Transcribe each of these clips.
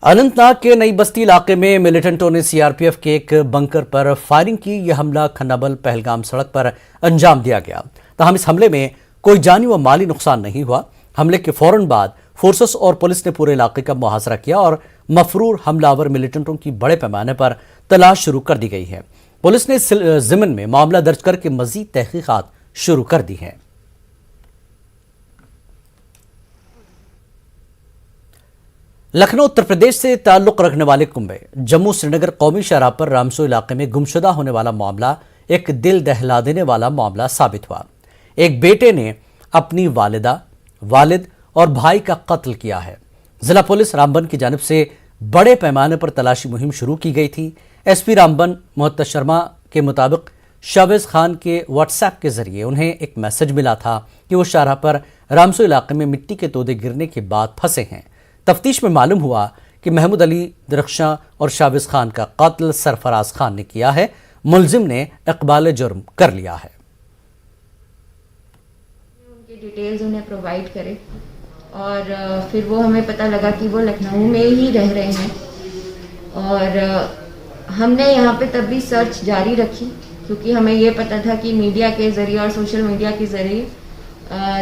अनंतनाग के नई बस्ती इलाके में मिलिटेंटों ने सीआरपीएफ के एक बंकर पर फायरिंग की। यह हमला खन्नाबल पहलगाम सड़क पर अंजाम दिया गया। ताहम इस हमले में कोई जानी व माली नुकसान नहीं हुआ। हमले के फौरन बाद फोर्सेस और पुलिस ने पूरे इलाके का मुहासरा किया और मफरूर हमलावर मिलिटेंटों की बड़े पैमाने पर तलाश शुरू कर दी गई है। पुलिस ने इस ज़िम्न में मामला दर्ज करके मजीद तहकीकात शुरू कर दी है। लखनऊ उत्तर प्रदेश से ताल्लुक रखने वाले कुंभे जम्मू श्रीनगर कौमी शाहराह पर रामसो इलाके में गुमशुदा होने वाला मामला एक दिल दहला देने वाला मामला साबित हुआ। एक बेटे ने अपनी वालिदा, वालिद और भाई का कत्ल किया है। जिला पुलिस रामबन की जानिब से बड़े पैमाने पर तलाशी मुहिम शुरू की गई थी। एसपी रामबन मोहतज शर्मा के मुताबिक शावेज खान के व्हाट्सएप के जरिए उन्हें एक मैसेज मिला था कि वो शाहराह पर रामसो इलाके में मिट्टी के तोदे गिरने के बाद फंसे हैं। तफ्तीश में मालूम हुआ कि महमूद अली दरख्शां और शावेज खान का कत्ल सरफराज खान ने किया है। मुलजिम ने इकबाल जुर्म कर लिया है। उनकी डिटेल्स उन्हें प्रोवाइड करें और फिर वो हमें पता लगा कि वो लखनऊ में ही रह रहे हैं और हमने यहाँ पे तब भी सर्च जारी रखी क्योंकि हमें ये पता था कि मीडिया के ज़रिए और सोशल मीडिया के ज़रिए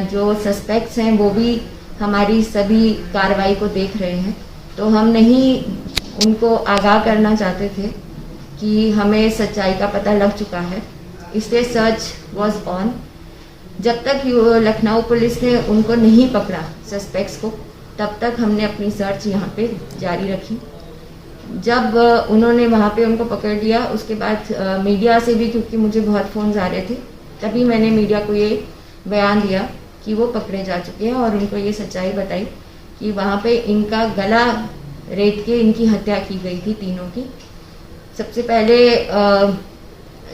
जो सस्पेक्ट्स हैं वो भी हमारी सभी कार्रवाई को देख रहे हैं। तो हम नहीं उनको आगाह करना चाहते थे कि हमें सच्चाई का पता लग चुका है, इसलिए सर्च वाज ऑन। जब तक लखनऊ पुलिस ने उनको नहीं पकड़ा सस्पेक्ट्स को, तब तक हमने अपनी सर्च यहाँ पे जारी रखी। जब उन्होंने वहाँ पे उनको पकड़ लिया उसके बाद मीडिया से भी, क्योंकि मुझे बहुत फ़ोन्स आ रहे थे, तभी मैंने मीडिया को ये बयान दिया कि वो पकड़े जा चुके हैं और उनको ये सच्चाई बताई कि वहाँ पे इनका गला रेत के इनकी हत्या की गई थी, तीनों की। सबसे पहले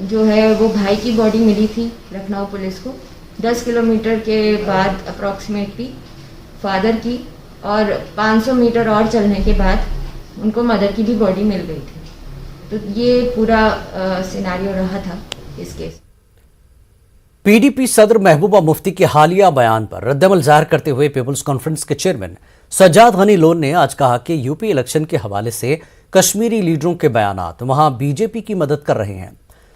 जो है वो भाई की बॉडी मिली थी लखनऊ पुलिस को, 10 किलोमीटर के बाद अप्रॉक्सीमेटली फादर की, और 500 मीटर और चलने के बाद उनको मदर की भी बॉडी मिल गई थी। तो ये पूरा सिनेरियो रहा था इस केस। पीडीपी सदर महबूबा मुफ्ती के हालिया बयान पर रद्दमल जाहिर करते हुए पीपल्स कॉन्फ्रेंस के चेयरमैन सज्जाद गनी लोन ने आज कहा कि यूपी इलेक्शन के हवाले से कश्मीरी लीडरों के बयानात वहां बीजेपी की मदद कर रहे हैं।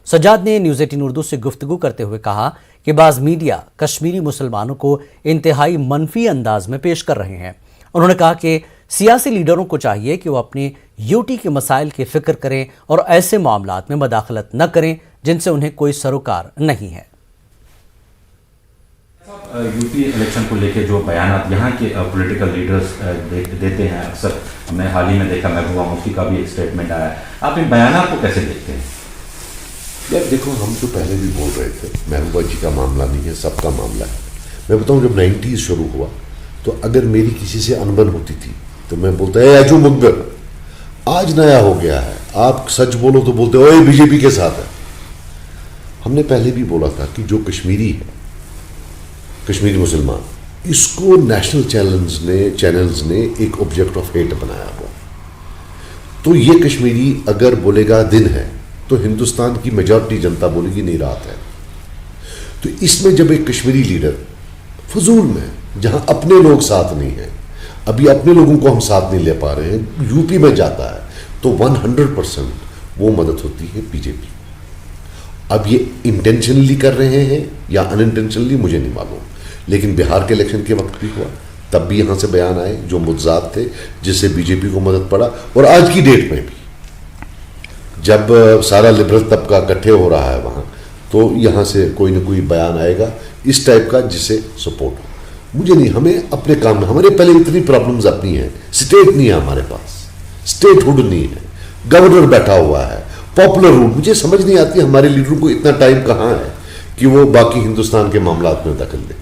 सज्जाद ने न्यूज़ 18 उर्दू से गुफ्तगू करते हुए कहा कि बाज़ मीडिया कश्मीरी मुसलमानों को इंतहाई मनफी अंदाज में पेश कर रहे हैं। उन्होंने कहा कि सियासी लीडरों को चाहिए कि वो अपने यूटी के मसाइल की फिक्र करें और ऐसे मामलात में मदाखलत न करें जिनसे उन्हें कोई सरोकार नहीं है। यूपी इलेक्शन को लेकर जो बयान यहाँ के पॉलिटिकल लीडर्स देते हैं, अक्सर हमने हाल ही में देखा महबूबा मुफ्ती का भी एक स्टेटमेंट आया। आप इन बयान को कैसे देखते हैं? यार देखो, हम तो पहले भी बोल रहे थे महबूबा जी का मामला नहीं है, सबका मामला है। मैं बताऊं, जब 90s शुरू हुआ तो अगर मेरी किसी से अनबन होती थी तो मैं बोलता है अजू मुकबर। आज नया हो गया है, आप सच बोलो तो बोलते हो बीजेपी के साथ है। हमने पहले भी बोला था कि जो कश्मीरी है, कश्मीरी मुसलमान, इसको नेशनल चैनल्स ने एक ऑब्जेक्ट ऑफ हेट बनाया हुआ। तो ये कश्मीरी अगर बोलेगा दिन है तो हिंदुस्तान की मेजॉरिटी जनता बोलेगी नहीं रात है। तो इसमें जब एक कश्मीरी लीडर फजूल में, जहां अपने लोग साथ नहीं है, अभी अपने लोगों को हम साथ नहीं ले पा रहे हैं, यूपी में जाता है तो 100% वो मदद होती है बीजेपी। अब ये इंटेंशनली कर रहे हैं या अनइंटेंशनली मुझे नहीं मालूम, लेकिन बिहार के इलेक्शन के वक्त भी हुआ, तब भी यहाँ से बयान आए जो मुद्दात थे जिससे बीजेपी को मदद पड़ा। और आज की डेट में भी जब सारा लिबरल तबका इकट्ठे हो रहा है वहाँ, तो यहाँ से कोई ना कोई बयान आएगा इस टाइप का जिससे सपोर्ट हो। मुझे नहीं, हमें अपने काम में, हमारे पहले इतनी प्रॉब्लम्स अपनी हैं, स्टेट नहीं है हमारे पास, स्टेट हुड नहीं है, गवर्नर बैठा हुआ है, पॉपुलर रूल। मुझे समझ नहीं आती हमारे लीडरों को इतना टाइम कहाँ है कि वो बाकी हिंदुस्तान के मामलात में दखल दे।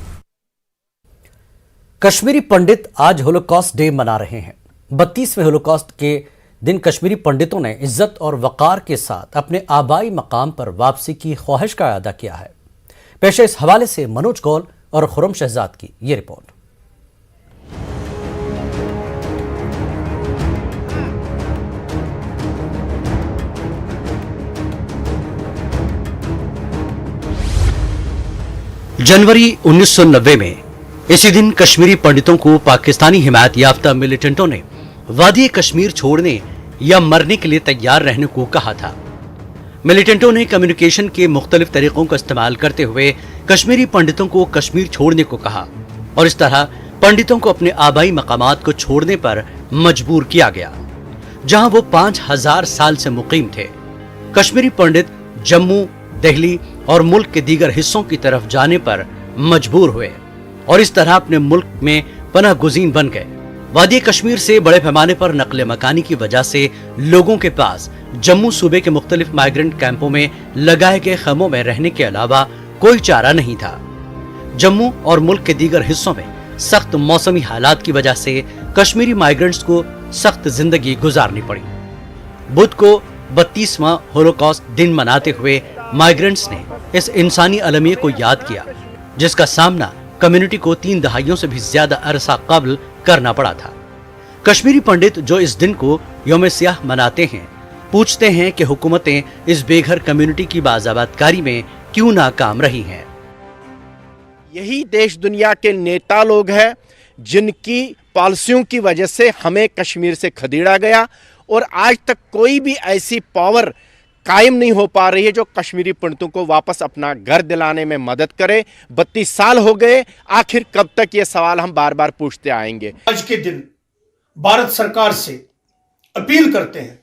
कश्मीरी पंडित आज होलोकॉस्ट डे मना रहे हैं। 32वें होलोकॉस्ट के दिन कश्मीरी पंडितों ने इज्जत और वकार के साथ अपने आबाई मकाम पर वापसी की ख्वाहिश का अदा किया है। पेश इस हवाले से मनोज कौल और खुरम शहजाद की ये रिपोर्ट। जनवरी 1990 में इसी दिन कश्मीरी पंडितों को पाकिस्तानी हिमायत याफ्ता मिलिटेंटों ने वादी कश्मीर छोड़ने या मरने के लिए तैयार रहने को कहा था। मिलिटेंटों ने कम्युनिकेशन के मुख्तलिफ तरीकों का इस्तेमाल करते हुए कश्मीरी पंडितों को कश्मीर छोड़ने को कहा और इस तरह पंडितों को अपने आबाई मकामात को छोड़ने पर मजबूर किया गया, जहां वो 5000 साल से मुकीम थे। कश्मीरी पंडित जम्मू, दिल्ली और मुल्क के दीगर हिस्सों की तरफ जाने पर मजबूर हुए और इस तरह अपने मुल्क में पनाह गुज़ीन बन गए। वादी कश्मीर से बड़े पैमाने पर नकल मकानी की वजह से लोगों के पास जम्मू सूबे के मुख्तलिफ माइग्रेंट कैंपों में लगाए गए खैमों में रहने के अलावा कोई चारा नहीं था। जम्मू और मुल्क के दीगर हिस्सों में सख्त मौसमी हालात की वजह से कश्मीरी माइग्रेंट्स को सख्त जिंदगी गुजारनी पड़ी। बुध को 32वां होलोकॉस्ट दिन मनाते हुए माइग्रेंट्स ने इस इंसानी अलमिये को याद किया, जिसका सामना कम्युनिटी को 3 दहाइयों से भी ज्यादा अरसा कबल करना पड़ा था। कश्मीरी पंडित जो इस दिन को यौम सियाह मनाते हैं, पूछते हैं कि हुकूमतें इस बेघर कम्युनिटी की बाज़ाबातकारी में क्यों नाकाम रही हैं। यही देश दुनिया के नेता लोग हैं जिनकी पॉलिसियों की वजह से हमें कश्मीर से खदेड़ा गया और आज तक कोई भी ऐसी पावर कायम नहीं हो पा रही है जो कश्मीरी पंडितों को वापस अपना घर दिलाने में मदद करे। 32 साल हो गए, आखिर कब तक ये सवाल हम बार बार पूछते आएंगे। आज के दिन भारत सरकार से अपील करते हैं,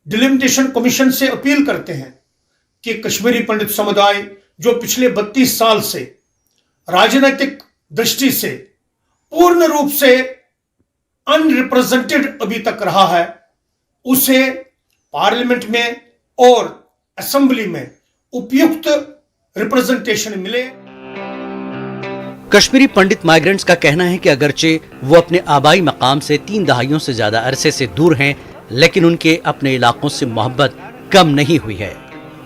डिलिमिटेशन कमीशन से अपील करते हैं कि कश्मीरी पंडित समुदाय जो पिछले 32 साल से राजनीतिक दृष्टि से पूर्ण रूप से अनरिप्रेजेंटेड अभी तक रहा है, उसे पार्लियामेंट में और असेंबली में उपयुक्त रिप्रेजेंटेशन मिले। कश्मीरी पंडित माइग्रेंट्स का कहना है कि अगरचे वो अपने आबाई मकाम से 3 दहाइयों से ज्यादा अरसे से दूर हैं, लेकिन उनके अपने इलाकों से मोहब्बत कम नहीं हुई है।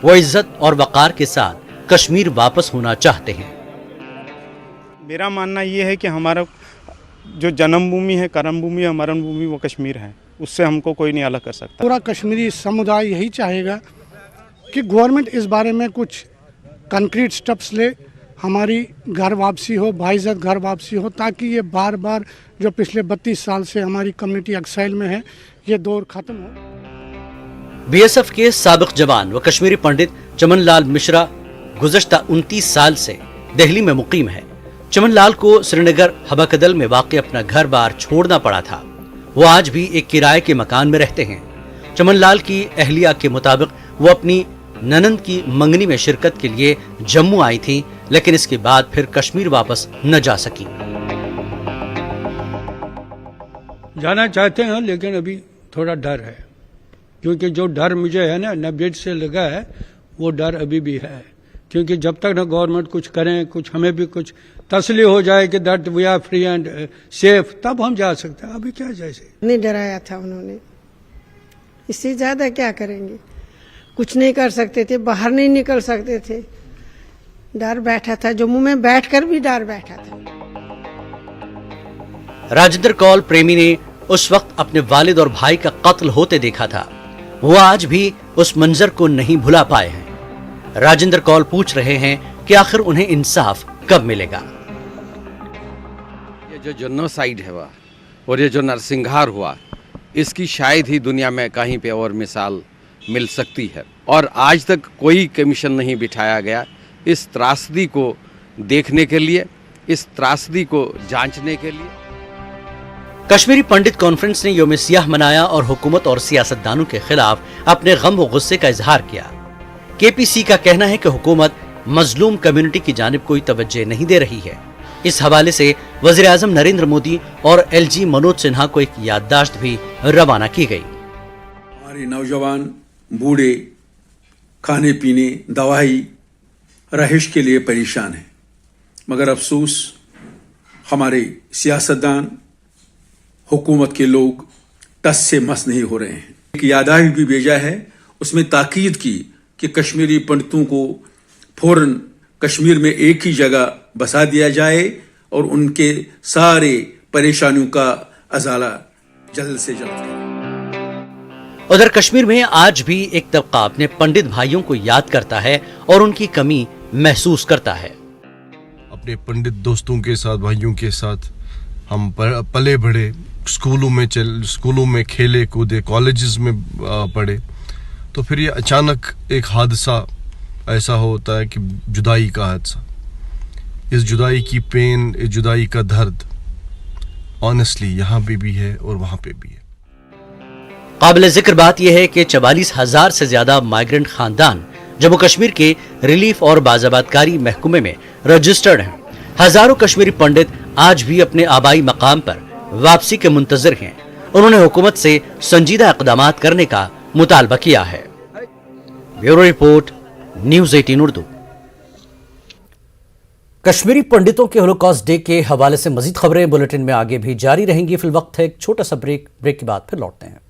वो इज्जत और वकार के साथ कश्मीर वापस होना चाहते हैं। मेरा मानना ये है कि हमारा जो जन्मभूमि है, कर्मभूमि है, मरण भूमि वो कश्मीर है, उससे हमको कोई नहीं अलग कर सकता। पूरा कश्मीरी समुदाय यही चाहेगा कि गवर्नमेंट इस बारे में कुछ कंक्रीट स्टेप्स ले, हमारी घर वापसी हो, बाइज्जत घर वापसी हो, ताकि ये बार बार जो पिछले 32 साल से हमारी कम्युनिटी एक्साइल में है, ये दौर खत्म हो। बीएसएफ के साबिक जवान व कश्मीरी पंडित चमन लाल मिश्रा गुज़श्ता 29 साल से दिल्ली में मुकीम है। चमन लाल को श्रीनगर हबाकदल में वाक़ अपना घर बार छोड़ना पड़ा था। वो आज भी एक किराए के मकान में रहते हैं। चमन लाल की अहलिया के मुताबिक वो अपनी ननंद की मंगनी में शिरकत के लिए जम्मू आई थी, लेकिन इसके बाद फिर कश्मीर वापस न जा सकी। जाना चाहते हैं लेकिन अभी थोड़ा डर है, क्योंकि जो डर मुझे है ना 90 से लगा है, वो डर अभी भी है। क्योंकि जब तक ना गवर्नमेंट कुछ करें, कुछ हमें भी कुछ तसली हो जाए कि that we are free and safe, तब हम जा सकते हैं। अभी क्या जैसे नहीं डराया था उन्होंने, इससे ज्यादा क्या करेंगे। कुछ नहीं कर सकते थे, बाहर नहीं निकल सकते थे, डर बैठा था। जम्मू में बैठकर भी डर बैठा था। राजेंद्र कौल प्रेमी ने उस वक्त अपने वालिद और भाई का कत्ल होते देखा था। वो आज भी उस मंजर को नहीं भुला पाए हैं। राजेंद्र कौल पूछ रहे हैं कि आखिर उन्हें इंसाफ कब मिलेगा। ये जो जेनोसाइड है और ये जो नरसंहार हुआ, इसकी शायद ही दुनिया में कहीं पे और मिसाल मिल सकती है, और आज तक कोई कमीशन नहीं बिठाया गया इस त्रासदी को देखने के लिए, इस त्रासदी को जांचने के लिए। कश्मीरी पंडित कॉन्फ्रेंस ने यौम सियाह मनाया और हुकूमत और सियासतदानों के खिलाफ अपने गम व गुस्से का इजहार किया। केपीसी का कहना है कि हुकूमत मजलूम कम्युनिटी की जानिब कोई तवज्जो नहीं दे रही है। इस हवाले से वज़ीर आज़म नरेंद्र मोदी और एलजी मनोज सिन्हा को एक याददाश्त भी रवाना की गई। हमारे नौजवान बूढ़े खाने पीने, दवाई, रहिश के लिए परेशान हैं, मगर अफसोस हमारे सियासतदान, हुकूमत के लोग टस से मस नहीं हो रहे हैं। एक याददाश्त भी भेजा है, उसमें ताकीद की कि कश्मीरी पंडितों को फौरन कश्मीर में एक ही जगह बसा दिया जाए और उनके सारे परेशानियों का अजाला जल्द से जल्द करें। उधर कश्मीर में आज भी एक तबका अपने पंडित भाइयों को याद करता है और उनकी कमी महसूस करता है। अपने पंडित दोस्तों के साथ, भाइयों के साथ हम पले बढ़े, स्कूलों में खेले कूदे, कॉलेजेस में पढ़े, तो फिर ये अचानक एक हादसा ऐसा होता है कि जुदाई का हादसा. इस जुदाई की पेन, इस जुदाई का दर्द ऑनेस्टली यहाँ पे भी है और वहाँ पे भी है. काबिल जिक्र बात यह है कि 44,000 से ज्यादा माइग्रेंट खानदान जम्मू कश्मीर के रिलीफ और बाज़ाबातकारी महकमे में रजिस्टर्ड हैं. हजारों कश्मीरी पंडित आज भी अपने आबाई मकाम पर वापसी के मुंतजर हैं. उन्होंने हुकूमत से संजीदा इक़दाम करने का मुतालबा किया है. Bureau report, news 18 Urdu. Kashmiri पंडितों के होलोकॉस्ट डे के हवाले से मजीद खबरें बुलेटिन में आगे भी जारी रहेंगी. फिल वक्त है एक छोटा सा ब्रेक के बाद फिर लौटते हैं.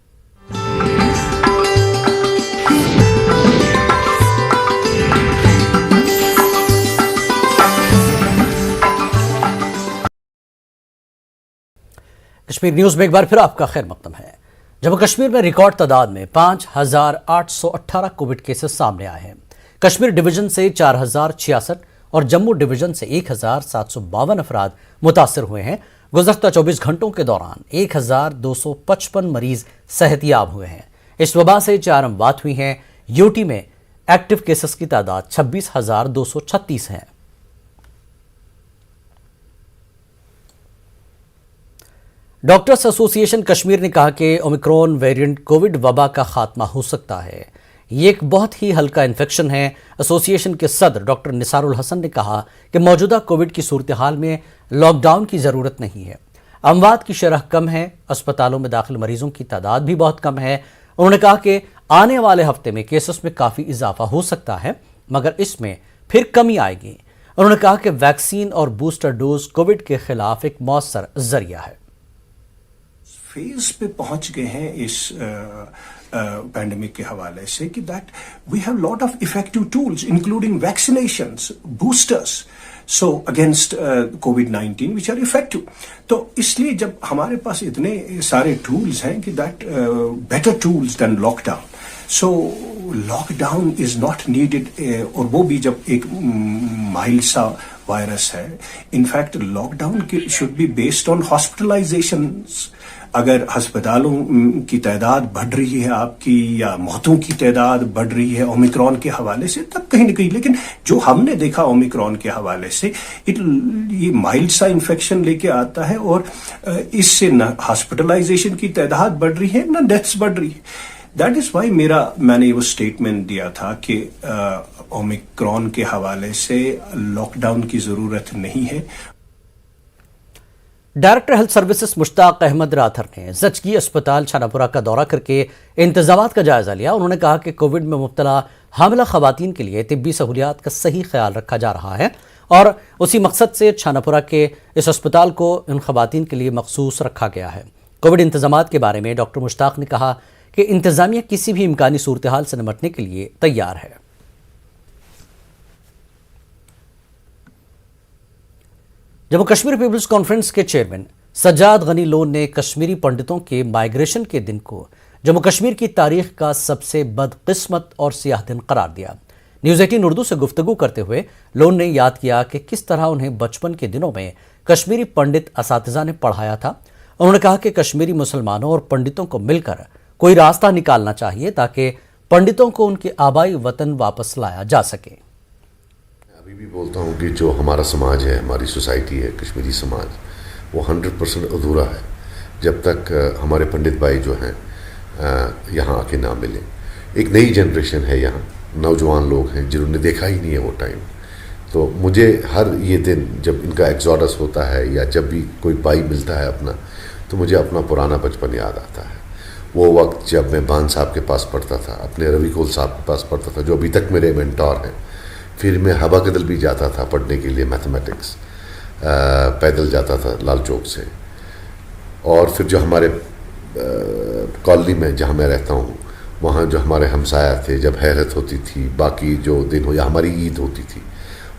कश्मीर न्यूज में एक बार फिर आपका खैर मकदम है. जम्मू कश्मीर में रिकॉर्ड तादाद में 5,818 कोविड केसेस सामने आए हैं. कश्मीर डिवीजन से 4,066 और जम्मू डिवीजन से 1,752 अफराद मुतासर हुए हैं. गुज़श्ता 24 घंटों के दौरान 1,255 मरीज सेहतियाब हुए हैं. इस वबा से 4 अमवात हुई हैं. यूटी में एक्टिव केसेस की तादाद 26,236 है. डॉक्टर्स एसोसिएशन कश्मीर ने कहा कि ओमिक्रॉन वेरिएंट कोविड वबा का खात्मा हो सकता है. ये एक बहुत ही हल्का इन्फेक्शन है. एसोसिएशन के सदर डॉक्टर निसारुल हसन ने कहा कि मौजूदा कोविड की सूरत हाल में लॉकडाउन की ज़रूरत नहीं है. अमवात की शरह कम है. अस्पतालों में दाखिल मरीजों की तादाद भी बहुत कम है. उन्होंने कहा कि आने वाले हफ्ते में केसेस में काफ़ी इजाफा हो सकता है, मगर इसमें फिर कमी आएगी. उन्होंने कहा कि वैक्सीन और बूस्टर डोज कोविड के खिलाफ एक मौसर जरिया है. फेज पे पहुंच गए हैं इस पैंडेमिक के हवाले से कि that we have lot of effective tools including vaccinations, boosters, so against कोविड-19 विच आर इफेक्टिव. तो इसलिए जब हमारे पास इतने सारे टूल्स हैं कि that better tools than lockdown, so lockdown is not needed. और वो भी जब एक माइल्ड सा वायरस है. In fact lockdown should be based on hospitalisations. अगर अस्पतालों की तादाद बढ़ रही है आपकी, या मौतों की तादाद बढ़ रही है ओमिक्रॉन के हवाले से, तब कहीं ना कहीं. लेकिन जो हमने देखा ओमिक्रॉन के हवाले से, ये माइल्ड सा इन्फेक्शन लेके आता है और इससे न हॉस्पिटलाइजेशन की तादाद बढ़ रही है न डेथ्स बढ़ रही है. दैट इज वाई मैंने वो स्टेटमेंट दिया था कि ओमिक्रॉन के हवाले से लॉकडाउन की जरूरत नहीं है. Director health services Mushtaq Ahmad Rather ने जचगी अस्पताल छानापुरा का दौरा करके इंतजामात का जायजा लिया. उन्होंने कहा कि कोविड में मुब्तला हामिला खवातीन के लिए तिब्बी सहूलियात का सही ख्याल रखा जा रहा है और उसी मकसद से छानापुरा के इस अस्पताल को इन खवातीन के लिए मखसूस रखा गया है. कोविड इंतजामात के बारे में डॉक्टर मुश्ताक ने कहा कि इंतजामिया किसी भी इम्कानी सूरत हाल से निपटने के लिए तैयार है. जम्मू कश्मीर पीपल्स कॉन्फ्रेंस के चेयरमैन सज्जाद गनी लोन ने कश्मीरी पंडितों के माइग्रेशन के दिन को जम्मू कश्मीर की तारीख का सबसे बदकिस्मत और सियाह दिन करार दिया. न्यूज़ 18 उर्दू से गुफ्तगू करते हुए लोन ने याद किया कि किस तरह उन्हें बचपन के दिनों में कश्मीरी पंडित असातिज़ा ने पढ़ाया था. उन्होंने कहा कि कश्मीरी मुसलमानों और पंडितों को मिलकर कोई रास्ता निकालना चाहिए ताकि पंडितों को उनके आबाई वतन वापस लाया जा सके. अभी भी बोलता हूँ कि जो हमारा समाज है, हमारी सोसाइटी है, कश्मीरी समाज, वो 100% अधूरा है जब तक हमारे पंडित भाई जो हैं यहाँ आके ना मिले. एक नई जनरेशन है यहाँ, नौजवान लोग हैं जिन्होंने देखा ही नहीं है वो टाइम. तो मुझे हर ये दिन जब इनका एक्सोडस होता है या जब भी कोई भाई मिलता है अपना, तो मुझे अपना पुराना बचपन याद आता है. वो वक्त जब मैं बान साहब के पास पढ़ता था, अपने रवि कोल साहब के पास पढ़ता था जो अभी तक मेरे मेंटोर हैं. फिर मैं हवा कदल भी जाता था पढ़ने के लिए मैथमेटिक्स, पैदल जाता था लाल चौक से. और फिर जो हमारे कॉलोनी में जहाँ मैं रहता हूँ, वहाँ जो हमारे हमसाया थे, जब हैरत होती थी, बाकी जो दिन हो या हमारी ईद होती थी,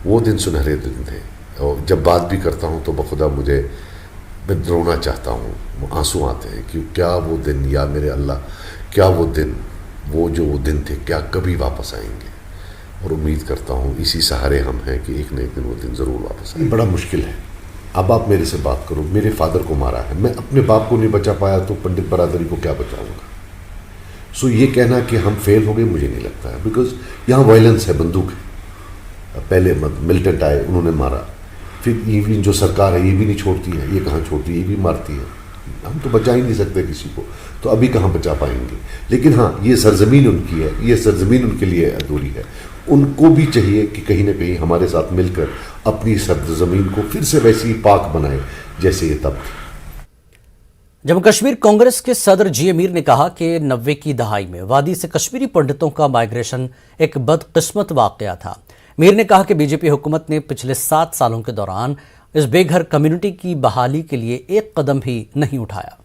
वो दिन सुनहरे दिन थे. और जब बात भी करता हूँ तो बखुदा मैं रोना चाहता हूँ, आंसू आते हैं कि क्या वो दिन, या मेरे अल्लाह, क्या वो दिन, वो दिन थे क्या कभी वापस आएंगे. और उम्मीद करता हूँ इसी सहारे हम हैं कि एक न एक दिन वो दिन ज़रूर वापस आए. बड़ा मुश्किल है अब आप मेरे से बात करो, मेरे फादर को मारा है, मैं अपने बाप को नहीं बचा पाया तो पंडित बरादरी को क्या बचाऊंगा? सो ये कहना कि हम फेल हो गए मुझे नहीं लगता है, बिकॉज यहाँ वायलेंस है, बंदूक है। पहले मिलिटेंट आए, उन्होंने मारा, फिर ये जो सरकार है ये भी नहीं छोड़ती है, ये कहाँ छोड़ती है, ये भी मारती है। हम तो बचा ही नहीं सकते किसी को, तो अभी कहाँ बचा पाएंगे? लेकिन हाँ, ये सरजमीन उनकी है, ये सरजमीन उनके लिए अधूरी है। उनको भी चाहिए कि कहीं ना कहीं हमारे साथ मिलकर अपनी सरजमीन को फिर से वैसी पाक बनाए जैसे ये तब थी। जम्मू कश्मीर कांग्रेस के सदर जी मीर ने कहा कि 90 की दहाई में वादी से कश्मीरी पंडितों का माइग्रेशन एक बदकिस्मत वाकया था। मीर ने कहा कि बीजेपी हुकूमत ने पिछले 7 सालों के दौरान इस बेघर कम्युनिटी की बहाली के लिए एक कदम भी नहीं उठाया।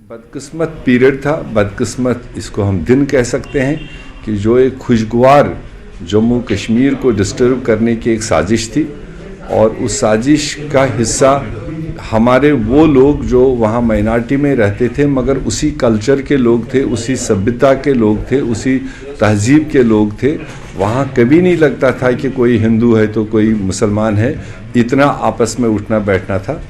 बदकिस्मत पीरियड था, बदकिस्मत इसको हम दिन कह सकते हैं, कि जो एक खुशगवार जम्मू कश्मीर को डिस्टर्ब करने की एक साजिश थी, और उस साजिश का हिस्सा हमारे वो लोग जो वहाँ माइनॉरिटी में रहते थे मगर उसी कल्चर के लोग थे, उसी सभ्यता के लोग थे, उसी तहजीब के लोग थे। वहाँ कभी नहीं लगता था कि कोई हिंदू है तो कोई मुसलमान है, इतना आपस में उठना बैठना था।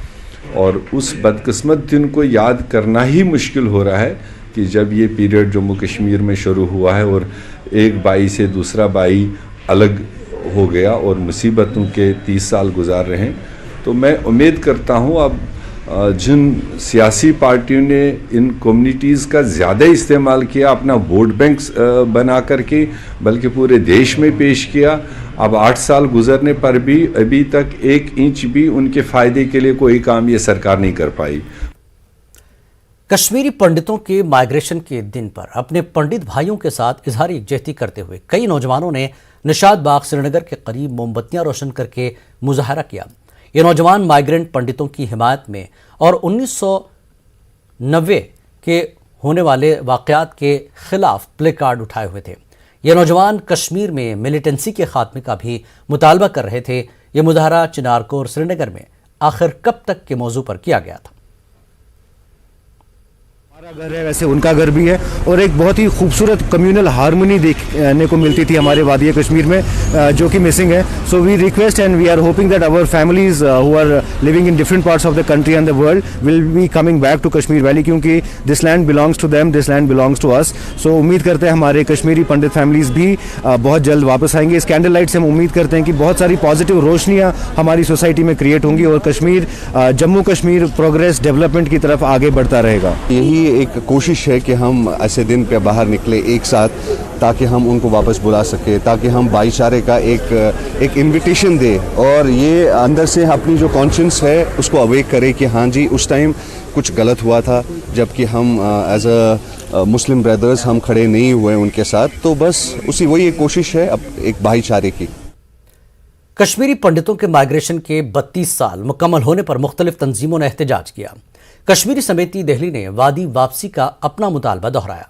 और उस बदकिस्मत दिन को याद करना ही मुश्किल हो रहा है कि जब ये पीरियड जम्मू कश्मीर में शुरू हुआ है और एक भाई से दूसरा भाई अलग हो गया और मुसीबतों के 30 साल गुजार रहे हैं। तो मैं उम्मीद करता हूँ अब जिन सियासी पार्टियों ने इन कम्युनिटीज़ का ज़्यादा इस्तेमाल किया, अपना वोट बैंक बना करके, बल्कि पूरे देश में पेश किया, अब 8 साल गुजरने पर भी अभी तक 1 इंच भी उनके फ़ायदे के लिए कोई काम ये सरकार नहीं कर पाई। कश्मीरी पंडितों के माइग्रेशन के दिन पर अपने पंडित भाइयों के साथ इजहार यकजहती करते हुए कई नौजवानों ने निशाद बाग श्रीनगर के करीब मोमबत्तियां रोशन करके मुजाहरा किया। ये नौजवान माइग्रेंट पंडितों की हिमायत में और 1990 के होने वाले वाक़यात के खिलाफ प्ले कार्ड उठाए हुए थे। ये नौजवान कश्मीर में मिलिटेंसी के खात्मे का भी मुतालबा कर रहे थे। ये मुजाहरा चिनारकोर श्रीनगर में आखिर कब तक के मौजू पर किया गया था। हमारा घर है वैसे उनका घर भी है, और एक बहुत ही खूबसूरत कम्युनल हार्मनी देखने को मिलती थी हमारे वादी कश्मीर में, जो कि मिसिंग है। So we request and we are hoping that our families who are living in different parts of the country and the world will be coming back to Kashmir valley, क्योंकि this land belongs to them, this land belongs to us. So उम्मीद करते हैं हमारे कश्मीरी पंडित families भी बहुत जल्द वापस आएंगे। इस कैंडल लाइट से हम उम्मीद करते हैं कि बहुत सारी पॉजिटिव रोशनियाँ हमारी सोसाइटी में क्रिएट होंगी और कश्मीर, जम्मू कश्मीर प्रोग्रेस डेवलपमेंट की तरफ आगे बढ़ता रहेगा। यही एक कोशिश है कि हम ऐसे दिन पे बाहर निकले एक साथ, ताकि हम उनको वापस बुला सके, ताकि हम भाईचारे का एक इनविटेशन दे, और ये अंदर से अपनी जो कॉन्शियंस है उसको अवेक करे कि हाँ जी उस टाइम कुछ गलत हुआ था, जबकि हम एज अ मुस्लिम ब्रदर्स हम खड़े नहीं हुए उनके साथ। तो बस वही एक कोशिश है अब एक भाईचारे की। कश्मीरी पंडितों के माइग्रेशन के 32 साल मुकम्मल होने पर मुख्तलिफ तंजीमों ने एहतजाज किया। कश्मीरी समिति दिल्ली ने वादी वापसी का अपना मुतालबा दोहराया।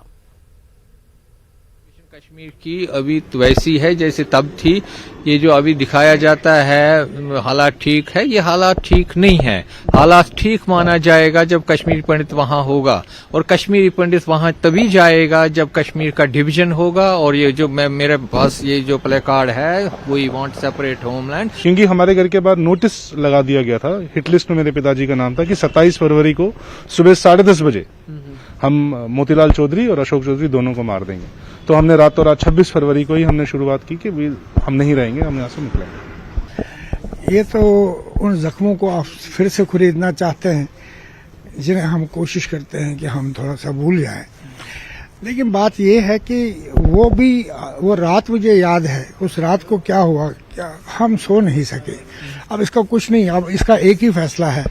कश्मीर की अभी तो वैसी है जैसे तब थी। ये जो अभी दिखाया जाता है हालात ठीक है, ये हालात ठीक नहीं है। हालात ठीक माना जाएगा जब कश्मीरी पंडित वहाँ होगा, और कश्मीरी पंडित वहाँ तभी जाएगा जब कश्मीर का डिवीजन होगा। और ये जो मेरे पास ये जो प्ले कार्ड है, वी वांट सेपरेट होमलैंड, क्योंकि हमारे घर के बाद नोटिस लगा दिया गया था, हिट लिस्ट में मेरे पिताजी का नाम था कि 27 फरवरी को सुबह 10:30 बजे हम मोतीलाल चौधरी और अशोक चौधरी दोनों को मार देंगे। तो हमने रातों रात 26 फरवरी को ही हमने शुरुआत की कि हम नहीं रहेंगे, हम यहाँ से निकलेंगे। ये तो उन जख्मों को आप फिर से खरीदना चाहते हैं, जिन्हें हम कोशिश करते हैं कि हम थोड़ा सा भूल जाएं। लेकिन बात ये है कि वो रात मुझे याद है, उस रात को क्या हुआ, क्या हम सो नहीं सके। अब इसका कुछ नहीं, अब इसका एक ही फैसला है,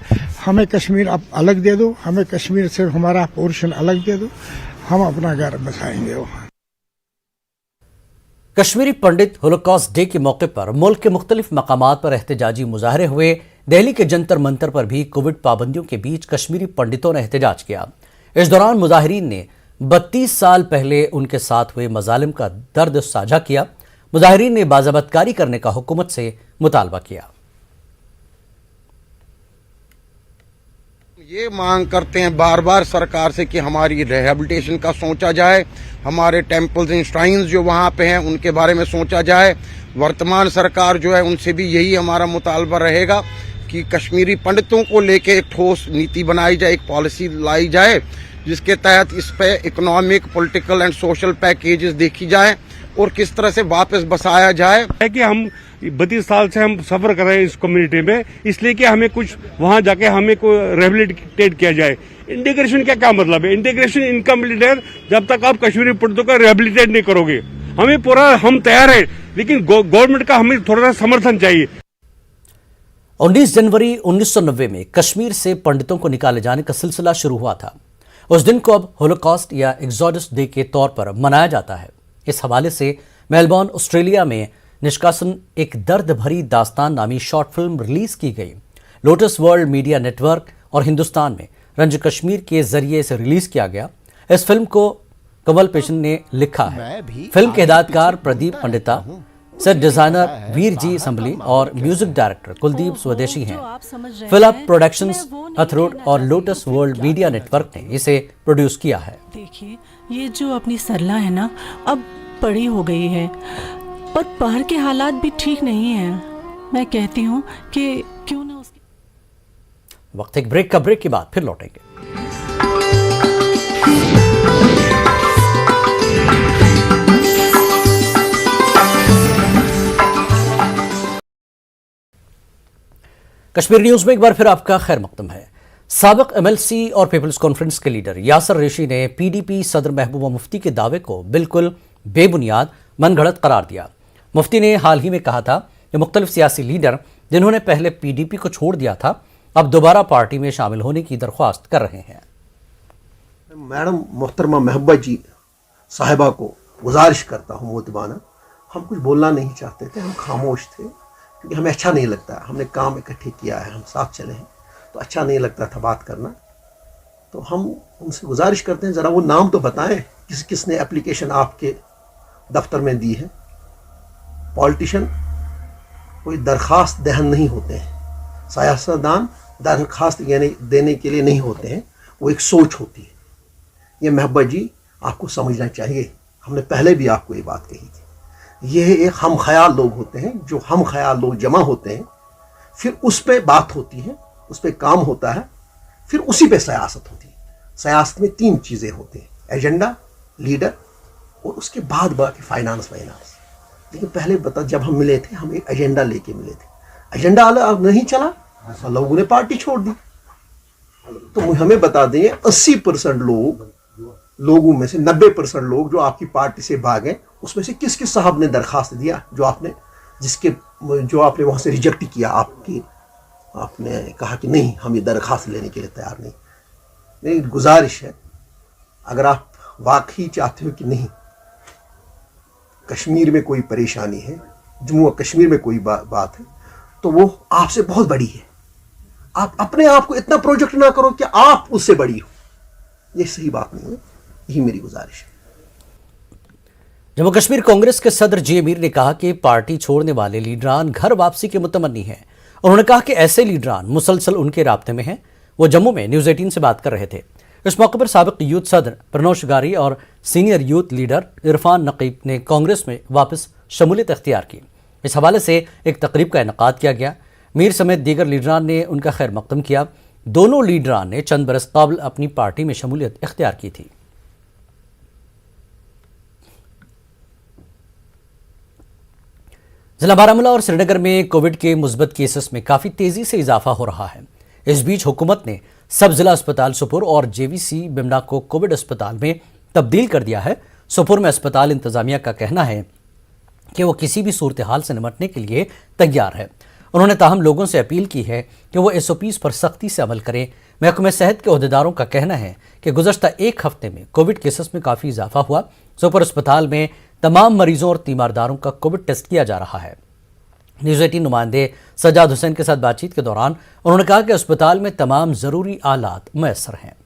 हमें कश्मीर अब अलग दे दो, हमें कश्मीर से हमारा पोर्शन अलग दे दो, हम अपना घर बसाएंगे वहाँ। कश्मीरी पंडित होलोकॉस्ट डे के मौके पर मुल्क के मुख्तलिफ मकामात पर एहतजाजी मुजाहरे हुए। दिल्ली के जंतर मंतर पर भी कोविड पाबंदियों के बीच कश्मीरी पंडितों ने एहतजाज किया। इस दौरान मुजाहिरीन ने 32 साल पहले उनके साथ हुए मजालिम का दर्द साझा किया। मुजाहिरीन ने बाज़ाबतकारी करने का हुकूमत से मुतालबा किया। ये मांग करते हैं बार बार सरकार से कि हमारी रिहेबिलिटेशन का सोचा जाए, हमारे टेम्पल्स एंड श्राइन्स जो वहाँ पे हैं उनके बारे में सोचा जाए। वर्तमान सरकार जो है उनसे भी यही हमारा मुतालबा रहेगा कि कश्मीरी पंडितों को लेके एक ठोस नीति बनाई जाए, एक पॉलिसी लाई जाए जिसके तहत इस पे economic, political and social packages देखी जाए और किस तरह से वापस बसाया जाए। है कि हम 32 साल से हम सफर कर रहे हैं इस कम्युनिटी में, इसलिए कि हमें कुछ वहां जाके हमें को रिहेबिलिटेट किया जाए। इंटीग्रेशन का क्या मतलब है? इंटीग्रेशन इनकम्प्लीट है जब तक आप कश्मीरी पंडितों का रिहेबिलिटेट नहीं करोगे। हमें पूरा हम तैयार है, लेकिन गवर्नमेंट का हमें थोड़ा सा समर्थन चाहिए। 19 जनवरी 1990 में कश्मीर से पंडितों को निकाले जाने का सिलसिला शुरू हुआ था। उस दिन को अब होलोकॉस्ट या एक्सोडस डे के तौर पर मनाया जाता है। इस हवाले से मेलबर्न, ऑस्ट्रेलिया में निष्कासन एक दर्द भरी दास्तान नामी शॉर्ट फिल्म रिलीज की गई। लोटस वर्ल्ड मीडिया नेटवर्क और हिंदुस्तान में रंज कश्मीर के जरिए इसे रिलीज किया गया। इस फिल्म को कमल पेशन ने लिखा है। फिल्म के हिदायतकार प्रदीप पंडिता, सेट डिजाइनर वीर जी संभली और म्यूजिक डायरेक्टर कुलदीप स्वदेशी हैं। फिलअप प्रोडक्शंस, अथरोड और लोटस वर्ल्ड मीडिया नेटवर्क ने इसे प्रोड्यूस किया है। देखिए, ये जो अपनी सरला है ना, अब बड़ी हो गई है और बाहर के हालात भी ठीक नहीं है। मैं कहती हूँ कि क्यों ना उसकी वक्त एक ब्रेक का, ब्रेक के बाद फिर लौटेंगे। कश्मीर न्यूज में एक बार फिर आपका खैर मकदम है। साबिक एमएलसी और पीपल्स कॉन्फ्रेंस के लीडर यासर रेशी ने पीडीपी सदर महबूबा मुफ्ती के दावे को बिल्कुल बेबुनियाद, मनगढ़ंत करार दिया। मुफ्ती ने हाल ही में कहा था कि मुख्तलिफ सियासी लीडर जिन्होंने पहले पीडीपी को छोड़ दिया था अब दोबारा पार्टी में शामिल होने की दरख्वास्त कर रहे हैं। मैडम मोहतरमा महबूबा जी साहिबा को गुजारिश करता हूँ मोतबाना, हम कुछ बोलना नहीं चाहते थे, हम खामोश थे क्योंकि हमें अच्छा नहीं लगता। हमने काम इकट्ठे किया है, हम साथ चले हैं, तो अच्छा नहीं लगता था बात करना। तो हम उनसे गुजारिश करते हैं ज़रा वो नाम तो बताएं किसने एप्लीकेशन आपके दफ्तर में दी है। पॉलिटिशियन कोई दरख्वास्त दहन नहीं होते हैं, सियासतदान दरख्वास्त देने के लिए नहीं होते हैं, वो एक सोच होती है। ये महबूबा जी आपको समझना चाहिए, हमने पहले भी आपको ये बात कही थी। ये एक हम ख्याल लोग होते हैं, जो हम ख्याल लोग जमा होते हैं, फिर उस पर बात होती है, उस पर काम होता है, फिर उसी पे सियासत होती है। सियासत में 3 चीज़ें होती हैं, एजेंडा, लीडर और उसके बाद बाकी फाइनेंस। लेकिन पहले बता, जब हम मिले थे हम एक एजेंडा लेके मिले थे, एजेंडा अब नहीं चला, लोगों ने पार्टी छोड़ दी। तो हमें बता दें 80% लोगों में से 90% लोग जो आपकी पार्टी से भागे, उसमें से किस किस साहब ने दरखास्त दिया जो आपने वहाँ से रिजेक्ट किया? आपने कहा कि नहीं, हम ये दरखास्त लेने के लिए तैयार नहीं। मेरी गुजारिश है, अगर आप वाकई चाहते हो कि नहीं कश्मीर में कोई परेशानी है, जम्मू और कश्मीर में कोई बात है, तो वो आपसे बहुत बड़ी है। आप अपने आप को इतना प्रोजेक्ट ना करो कि आप उससे बड़ी हो, ये सही बात नहीं है। यही मेरी गुजारिश है। जम्मू कश्मीर कांग्रेस के सदर जी मीर ने कहा कि पार्टी छोड़ने वाले लीडरान घर वापसी के मुतमन्नी हैं। उन्होंने कहा कि ऐसे लीडरान मुसलसल उनके राब्ते में हैं। वो जम्मू में न्यूज़ 18 से बात कर रहे थे। इस मौके पर साबिक यूथ सदर प्रणव शिगारी और सीनियर यूथ लीडर इरफान नकीब ने कांग्रेस में वापस शमूलियत इख्तियार की। इस हवाले से एक तकरीब का इनेकाद किया गया। मीर समेत दीगर लीडरान ने उनका खैर मकदम किया। दोनों लीडरान ने चंद बरस कबल अपनी पार्टी में शमूलियत इख्तियार की थी। जिला बारामूला और श्रीनगर में कोविड के मुस्बत केसेस में काफी तेजी से इजाफा हो रहा है। इस बीच हुकूमत ने सब जिला अस्पताल सुपुर और जेवीसी बिमना को कोविड अस्पताल में तब्दील कर दिया है। सुपुर में अस्पताल इंतजामिया का कहना है कि वो किसी भी सूरत हाल से निपटने के लिए तैयार है। उन्होंने ताहम लोगों से अपील की है कि वो SOPs पर सख्ती से अमल करें। महकमे सेहत के अहदेदारों का कहना है कि गुज़श्ता एक हफ्ते में कोविड केसेस में काफ़ी इजाफा हुआ। सुपर अस्पताल में तमाम मरीजों और तीमारदारों का कोविड टेस्ट किया जा रहा है। न्यूज़ 18 नुमाइंदे सज्जाद हुसैन के साथ बातचीत के दौरान उन्होंने कहा कि अस्पताल में तमाम ज़रूरी आलात मैसर हैं।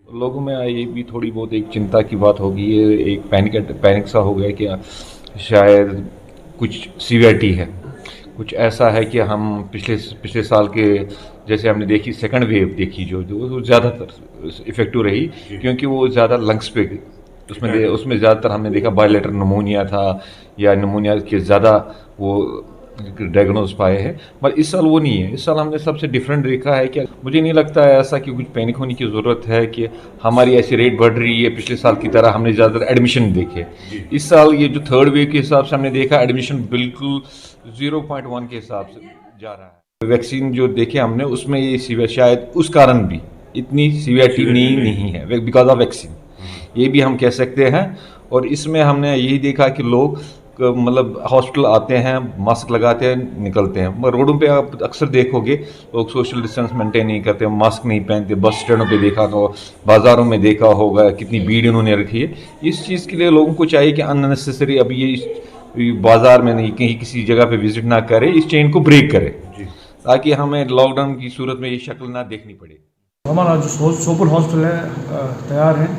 लोगों में ये भी थोड़ी बहुत एक चिंता की बात होगी, ये एक पैनिक सा हो गया कि शायद कुछ सीवियरिटी है, कुछ ऐसा है कि हम पिछले साल के जैसे हमने देखी सेकंड वेव देखी जो ज़्यादातर इफेक्टिव रही, क्योंकि वो ज़्यादा लंग्स पे उसमें ज़्यादातर हमने देखा बायोलेटरल निमोनिया था या निमोनिया के ज़्यादा वो डायग्नोज पाए हैं, पर इस साल वो नहीं है। इस साल हमने सबसे डिफरेंट देखा है कि मुझे नहीं लगता है ऐसा कि कुछ पैनिक होने की ज़रूरत है कि हमारी ऐसी रेट बढ़ रही है पिछले साल की तरह। हमने ज़्यादातर एडमिशन देखे, इस साल ये जो थर्ड वेव के हिसाब से हमने देखा एडमिशन बिल्कुल 0.1 के हिसाब से जा रहा है। वैक्सीन जो देखे हमने उसमें ये शायद उस कारण भी इतनी सीवियरिटी नहीं है बिकॉज ऑफ वैक्सीन, ये भी हम कह सकते हैं। और इसमें हमने यही देखा कि लोग मतलब हॉस्पिटल आते हैं, मास्क लगाते हैं, निकलते हैं, मगर रोडों पे आप अक्सर देखोगे लोग सोशल डिस्टेंस मेंटेन नहीं करते, मास्क नहीं पहनते। बस स्टैंडों पे देखा तो बाज़ारों में देखा होगा कितनी भीड़ इन्होंने रखी है। इस चीज़ के लिए लोगों को चाहिए कि अननेसेसरी अब ये बाज़ार में नहीं कहीं किसी जगह पे विजिट ना करे, इस चेन को ब्रेक करे ताकि हमें लॉकडाउन की सूरत में ये शक्ल ना देखनी पड़े। हमारा जो सोपुर हॉस्पिटल है तैयार है,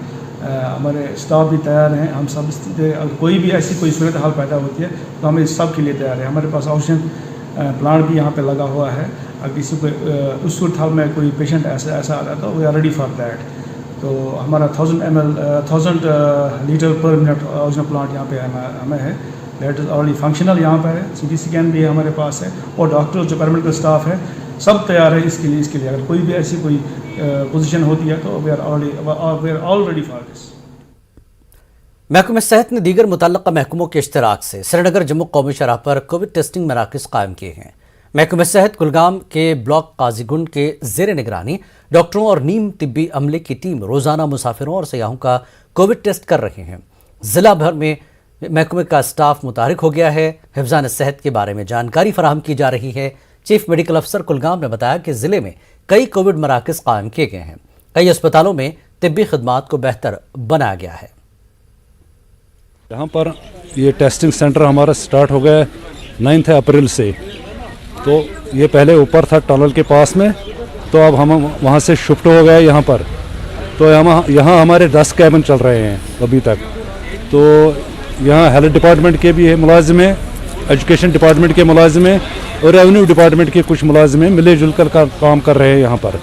हमारे स्टाफ भी तैयार हैं। हम सब अगर कोई भी ऐसी कोई सूरत हाल पैदा होती है तो हम इस सब के लिए तैयार हैं। हमारे पास ऑक्सीजन प्लांट भी यहाँ पे लगा हुआ है। अगर किसी को उस सूरत हाल में कोई पेशेंट ऐसा आ रहा है तो we are ready for that. तो हमारा 1000 लीटर पर मिनट ऑक्सीजन प्लांट यहाँ पे हमें है, दैट इज़ ऑलरेडी फंक्शनल यहाँ पर है। CT स्कैन भी हमारे पास है और डॉक्टर जो पैरामेडिकल स्टाफ है सब तैयार है इसके लिए। अगर कोई भी ऐसी कोई पोजीशन होती है तो we are all ready for this. महकमे सेहत ने दीगर मुतल्लका महकमों के इश्तराक से श्रीनगर जम्मू कौमी शराह पर कोविड टेस्टिंग मराकज़ कायम किए हैं। महकमे सेहत कुलगाम के ब्लॉक काजीगुंड के ज़ेर निगरानी डॉक्टरों और नीम तिब्बी अमले की टीम रोज़ाना मुसाफिरों और सयाहों का कोविड टेस्ट कर रहे हैं। ज़िला भर में महकमे का स्टाफ मुतारिक हो गया है। हिफ्ज़ान सेहत के बारे में जानकारी फराहम की जा रही है। चीफ मेडिकल अफसर कुलगाम ने बताया कि ज़िले में कई कोविड मराकज़ कायम किए गए हैं। कई अस्पतालों में तिब्बी खिदमात को बेहतर बनाया गया है। यहाँ पर ये टेस्टिंग सेंटर हमारा स्टार्ट हो गया 9 अप्रैल से। तो ये पहले ऊपर था टनल के पास में, तो अब हम वहाँ से शिफ्ट हो गए यहाँ पर। तो यहाँ हमारे 10 कैबिन चल रहे हैं अभी तक। तो यहाँ हेल्थ डिपार्टमेंट के भी मुलाजिम हैं, एजुकेशन डिपार्टमेंट के मुलाजिम हैं और रेवेन्यू डिपार्टमेंट के कुछ मुलाजिम मिले जुलकर काम कर रहे हैं यहाँ पर।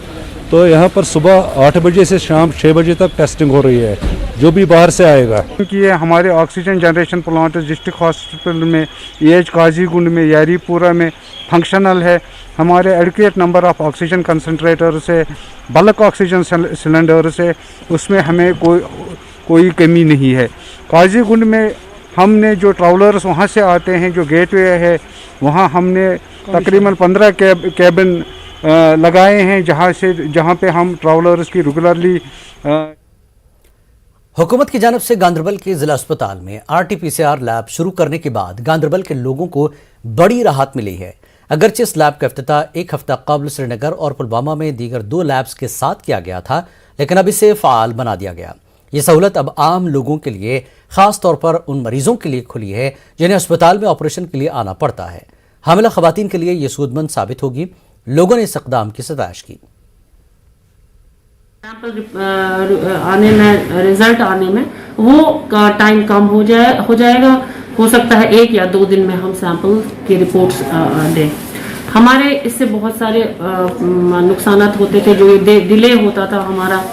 तो यहाँ पर सुबह 8 बजे से शाम 6 बजे तक टेस्टिंग हो रही है जो भी बाहर से आएगा। क्योंकि ये हमारे oxygen generation plant district hospital में, EH काजीगुंड में, यारीपुरा में फंक्शनल है। हमारे adequate number of oxygen concentrator से, बल्क ऑक्सीजन सिलेंडर से, उसमें हमें कोई कमी नहीं है। काजीगुंड में हमने जो ट्रैवलर्स वहाँ से आते हैं, जो गेटवे है वहाँ हमने तकरीबन 15 कैबिन लगाए हैं जहाँ पे हम ट्रैवलर्स की रेगुलरली। हुकूमत की जानिब से गांदरबल के जिला अस्पताल में RT-PCR लैब शुरू करने के बाद गांदरबल के लोगों को बड़ी राहत मिली है। अगरचे इस लैब का इफ्तिताह एक हफ्ता कबल श्रीनगर और पुलवामा में दीगर 2 लैब्स के साथ किया गया था, लेकिन अब इसे फ़ाल बना दिया गया। ये सहूलत अब आम लोगों के लिए, ख़ास तौर पर उन मरीजों के लिए खुली है जिन्हें अस्पताल में ऑपरेशन के लिए आना पड़ता है। हामिला ख़वातीन के लिए ये सूदमंद साबित होगी। लोगों ने इस इक़दाम की सताइश की। सैंपल आने में, रिजल्ट आने में वो का टाइम कम हो जाएगा। हो सकता है 1 या 2 दिन में हम सैंपल की रिपोर्ट्स दें। हमारे इससे बहुत सारे नुकसानात होते थे, जो डिले होता था हमारा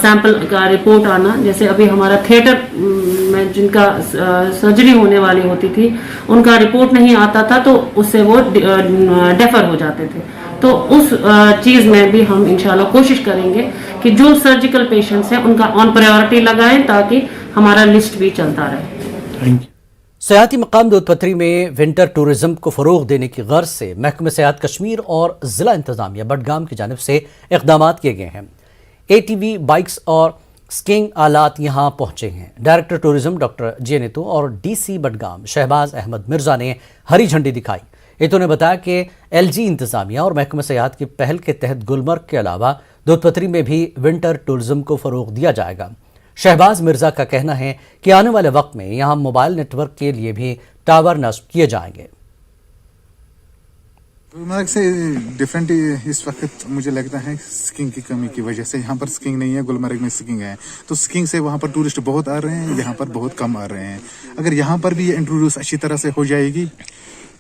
सैंपल का रिपोर्ट आना। जैसे अभी हमारा थिएटर में जिनका सर्जरी होने वाली होती थी उनका रिपोर्ट नहीं आता था, तो उससे वो डेफर हो जाते थे। तो उस चीज़ में भी हम इंशाल्लाह कोशिश करेंगे कि जो सर्जिकल पेशेंट्स हैं उनका ऑन प्रायोरिटी लगाएं ताकि हमारा लिस्ट भी चलता रहे। सयाहती मकाम दूधपथरी में विंटर टूरिज्म को फ़रोग़ देने की गर्ज से महकमे सयाहत कश्मीर और ज़िला इंतज़ामिया बडगाम की जानिब से इक़दामात किए गए हैं। ATV बाइक्स और स्कीइंग आलात यहाँ पहुँचे हैं। डायरेक्टर टूरिज्म डॉक्टर जे नेतू और DC बडगाम शहबाज अहमद मिर्ज़ा ने हरी झंडी दिखाई। एतो ने बताया कि LG इंतज़ामिया और महकमे सयाहत की पहल के तहत गुलमर्ग के अलावा दूधपथरी में भी विंटर टूरिज्म को फ़रोग़ दिया जाएगा। शहबाज मिर्ज़ा का कहना है कि आने वाले वक्त में यहाँ मोबाइल नेटवर्क के लिए भी टावर नस्ब किए जाएंगे। गुलमर्ग से डिफरेंट इस वक्त मुझे लगता है स्कीइंग की कमी की वजह से। यहाँ पर स्कीइंग नहीं है, गुलमर्ग में स्कीइंग है, तो स्कीइंग से वहाँ पर टूरिस्ट बहुत आ रहे हैं, यहाँ पर बहुत कम आ रहे हैं। अगर यहाँ पर भी ये इंट्रोड्यूस अच्छी तरह से हो जाएगी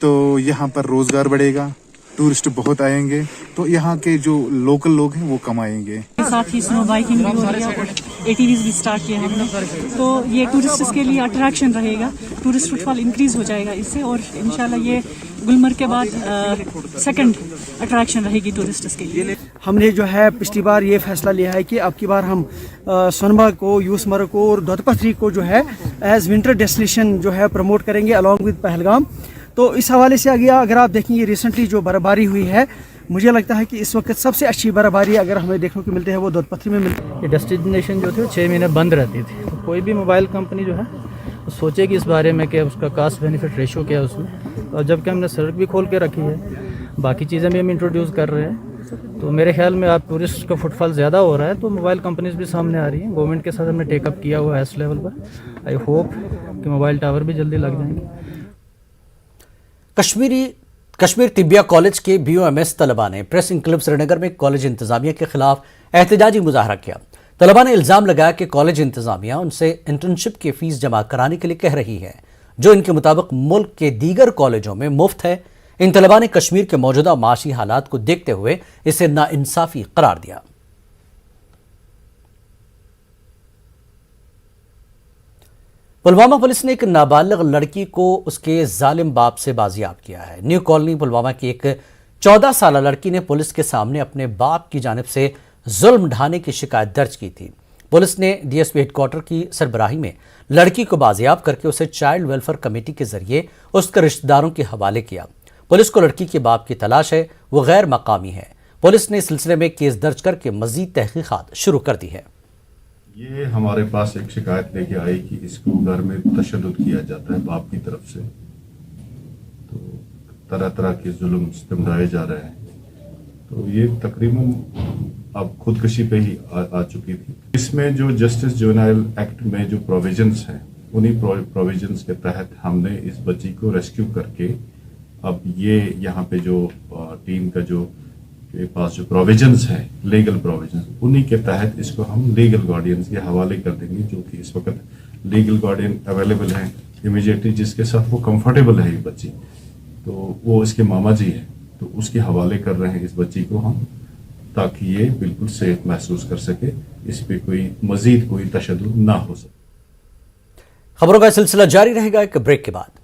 तो यहाँ पर रोजगार बढ़ेगा, टूरिस्ट बहुत आएंगे, तो यहाँ के जो लोकल लोग हैं वो कमाएंगे। साथ ही स्नो बाइकिंग भी हो रही है और एटीवीज भी स्टार्ट किए हमने, तो ये टूरिस्ट्स के लिए अट्रैक्शन रहेगा, टूरिस्ट फुटफॉल इंक्रीज हो जाएगा इससे, और इंशाल्लाह ये गुलमर्ग के बाद सेकंड अट्रैक्शन रहेगी टूरिस्ट्स के लिए। हमने जो है पिछली बार ये फैसला लिया है कि अब की बार हम सोनमर्ग को, यूसमर्ग को और दोदपथरी को जो है एज विंटर डेस्टिनेशन जो है प्रमोट करेंगे अलॉन्ग विद पहलगाम। तो इस हवाले से अगर आप देखेंगे रिसेंटली जो बर्फबारी हुई है, मुझे लगता है कि इस वक्त सबसे अच्छी बर्फबारी अगर हमें देखने को मिलती है वो दोदपथरी में मिलती है। ये डेस्टिनेशन जो थी वो 6 महीने बंद रहती थी, तो कोई भी मोबाइल कंपनी जो है सोचेगी इस बारे में कि उसका कास्ट बेनिफिट रेशो क्या है उसमें, और जबकि हमने सड़क भी खोल के रखी है, बाकी चीज़ें भी हम इंट्रोड्यूस कर रहे हैं, तो मेरे ख्याल में आप टूरिस्ट का फुटफॉल ज़्यादा हो रहा है, तो मोबाइल कंपनीज भी सामने आ रही हैं। गवर्नमेंट के साथ हमने टेकअप किया हुआ है इस लेवल पर। आई होप कि मोबाइल टावर भी जल्दी लग जाएंगे। कश्मीर तिब्बिया कॉलेज के BOMS तलबा ने प्रेसिंग क्लब श्रीनगर में कॉलेज इंतजामिया के खिलाफ एहतजाजी मुजाहरा किया। तलबा ने इल्जाम लगाया कि कॉलेज इंतजामिया उनसे इंटर्नशिप की फीस जमा कराने के लिए कह रही है, जो इनके मुताबिक मुल्क के दीगर कॉलेजों में मुफ्त है। इन तलबा ने कश्मीर के मौजूदा माशी हालात को देखते हुए इसे नाइंसाफी करार दिया। पुलवामा पुलिस ने एक नाबालिग लड़की को उसके जालिम बाप से बाजियाब किया है। न्यू कॉलोनी पुलवामा की एक 14 साल लड़की ने पुलिस के सामने अपने बाप की जानिब से जुल्म ढाने की शिकायत दर्ज की थी। पुलिस ने DSP हेडक्वार्टर की सरबराही में लड़की को बाजियाब करके उसे चाइल्ड वेलफेयर कमेटी के जरिए उसके रिश्तेदारों के हवाले किया। पुलिस को लड़की के बाप की तलाश है, वो गैर मकामी है। पुलिस ने इस सिलसिले में केस दर्ज करके मजीद तहकीकात शुरू कर दी है। ये हमारे पास एक शिकायत लेके आई कि इसको घर में तशद्दुद किया जाता है बाप की तरफ से, तो तरह तरह के जुल्म सितम ढाए जा रहे हैं। तो ये तकरीबन अब खुदकशी पे ही आ चुकी थी। इसमें जो जस्टिस जुवेनाइल एक्ट में जो प्रोविजंस हैं, उन्हीं प्रोविजंस के तहत हमने इस बच्ची को रेस्क्यू करके अब ये यहाँ पे जो टीम का जो के पास जो प्रोविजंस हैं, लीगल प्रोविजंस, उन्हीं के तहत इसको हम लीगल गार्डियंस के हवाले कर देंगे, जो कि इस वक्त लीगल गार्डियन अवेलेबल हैं इमीडिएटली, जिसके साथ वो कंफर्टेबल है ये बच्ची, तो वो इसके मामा जी हैं, तो उसके हवाले कर रहे हैं इस बच्ची को हम, ताकि ये बिल्कुल सेफ महसूस कर सके, इस पे कोई मजीद कोई तशद्दुद ना हो सके। खबरों का सिलसिला जारी रहेगा एक ब्रेक के बाद।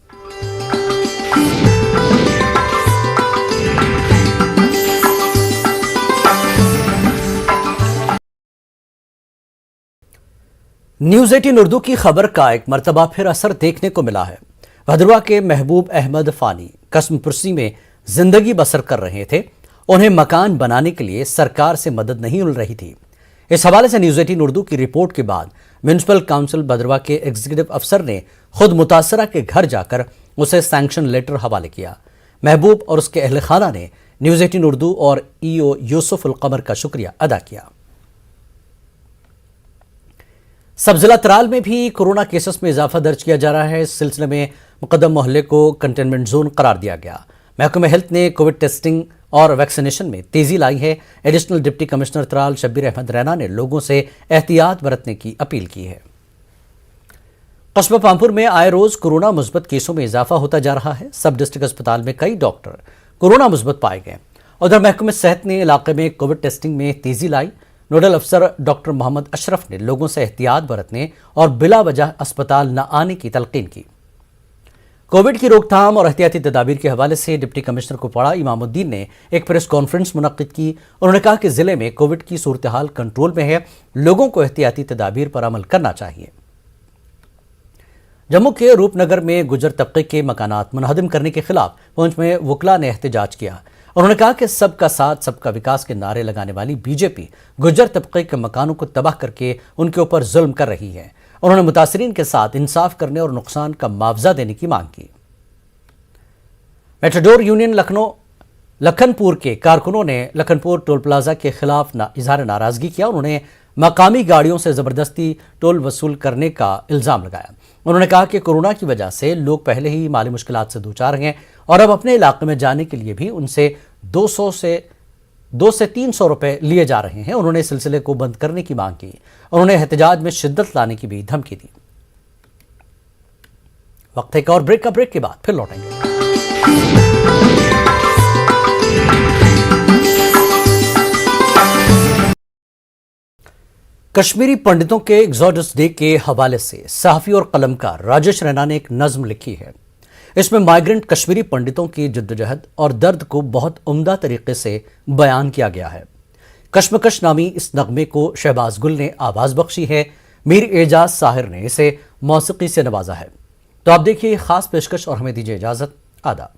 न्यूज़ 18 उर्दू की खबर का एक मरतबा फिर असर देखने को मिला है। भदरवा के महबूब अहमद फानी कस्मपुरसी में जिंदगी बसर कर रहे थे। उन्हें मकान बनाने के लिए सरकार से मदद नहीं मिल रही थी। इस हवाले से न्यूज़ 18 उर्दू की रिपोर्ट के बाद म्यूनिसिपल काउंसिल भदरवा के एग्जीक्यूटिव अफसर ने खुद मुतासरा के घर जाकर उसे सैंक्शन लेटर हवाले किया। महबूब और उसके अहल खाना ने न्यूज़ 18 उर्दू और EO यूसुफ उल कमर का शुक्रिया अदा किया। सब जिला त्राल में भी कोरोना केसेस में इजाफा दर्ज किया जा रहा है। इस सिलसिले में मुकद्दम मोहल्ले को कंटेनमेंट जोन करार दिया गया। महकमा हेल्थ ने कोविड टेस्टिंग और वैक्सीनेशन में तेजी लाई है। Additional deputy commissioner Tral Shabbir Ahmad Raina ने लोगों से एहतियात बरतने की अपील की है। कस्बा पामपुर में आए रोज कोरोना मुस्बत केसों में इजाफा होता जा रहा है। सब डिस्ट्रिक्ट अस्पताल में कई डॉक्टर कोरोना मुस्बत पाए गए। उधर महकमे सेहत ने इलाके में कोविड टेस्टिंग में तेजी लाई। नोडल अफसर डॉक्टर मोहम्मद अशरफ ने लोगों से एहतियात बरतने और बिला वजह अस्पताल न आने की तलकीन की। कोविड की रोकथाम और एहतियाती तदाबीर के हवाले से डिप्टी कमिश्नर कुपवाड़ा इमामुद्दीन ने एक प्रेस कॉन्फ्रेंस मुनक्किद की। उन्होंने कहा कि जिले में कोविड की सूरत हाल कंट्रोल में है, लोगों को एहतियाती तदाबीर पर अमल करना चाहिए। जम्मू के रूपनगर में गुजर तबके के मकानात मुनहदम करने के खिलाफ पुंछ में वकला ने एहतजाज किया। उन्होंने कहा कि सबका साथ सबका विकास के नारे लगाने वाली बीजेपी गुजर तबके के मकानों को तबाह करके उनके ऊपर जुल्म कर रही है। उन्होंने मुतासरीन के साथ इंसाफ करने और नुकसान का मुआवजा देने की मांग की। मेट्रोडोर यूनियन लखनपुर के कारकुनों ने लखनपुर टोल प्लाजा के खिलाफ इजहार नाराजगी किया। उन्होंने मकामी गाड़ियों से जबरदस्ती टोल वसूल करने का इल्जाम लगाया। उन्होंने कहा कि कोरोना की वजह से लोग पहले ही माली मुश्किलात से दूचार हैं और अब अपने इलाके में जाने के लिए भी उनसे 200 से 300 रुपए लिए जा रहे हैं। उन्होंने इस सिलसिले को बंद करने की मांग की। उन्होंने एहतजाज में शिद्दत लाने की भी धमकी दी। वक्त एक और ब्रेक के बाद फिर लौटेंगे। कश्मीरी पंडितों के एग्जोडस डे के हवाले से सहाफ़ी और कलमकार राजेश रैना ने एक नज़्म लिखी है। इसमें माइग्रेंट कश्मीरी पंडितों की जद्दोजहद और दर्द को बहुत उम्दा तरीके से बयान किया गया है। कश्मकश नामी इस नगमे को शहबाज गुल ने आवाज़ बख्शी है। मीर एजाज साहिर ने इसे मौसीकी से नवाजा है। तो आप देखिए खास पेशकश और हमें दीजिए इजाज़त। आदाब।